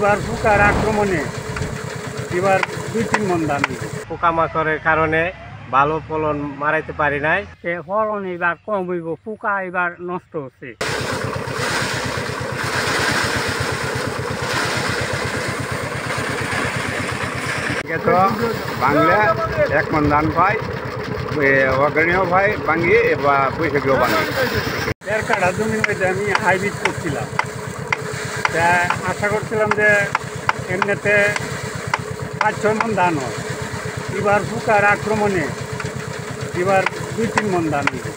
এবার পোকার আক্রমণে এবার 2-3 মন ধান হইবে। পোকামাকড়ের কারণে ভালো ফলন মারাইতে পারি নাই। ফলন এবার কম হইব, পোকা এবার নষ্ট হচ্ছে। তো বাংলা 1 মন ধান পাই, অগ্রণীয় ভাই ভাঙিয়ে বা বৈশাখীও ভাঙি। 1.5 কাঠা জমির মধ্যে আমি হাইব্রিড করছিলাম, তা আশা করছিলাম যে এমনিতে 5-6 মন ধান হয়। এবার পোকার আক্রমণে এবার 2-3 মন ধান হইবে।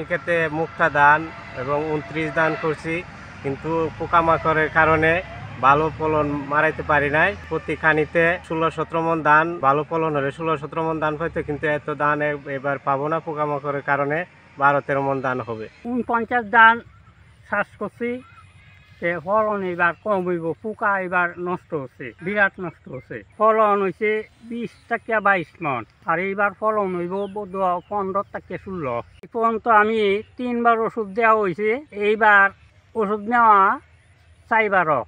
ক্ষেতে মুক্তা ধান এবং 29 ধান করছি, কিন্তু পোকামাকড়ের কারণে ভালো ফলন মারাইতে পারি নাই। প্রতি খানিতে 16-17 মন ধান ভালো ফলন হলে 16-17 মন ধান হইতো, কিন্তু এত ধান এবার পাবো না পোকামাকড়ের কারণে। 12-13 মন ধান হবে। 49 ধান চাষ করছি, ফলন এবার কম হইব, পোকা এবার নষ্ট হচ্ছে, বিরাট নষ্ট হচ্ছে। ফলন হয়েছে 20 থেকে 22 মন, আর এইবার ফলন হইব 15 থেকে 16। এই পর্যন্ত আমি 3 বার ওষুধ দেওয়া হয়েছে, এইবার ওষুধ নেওয়া 4 বারও।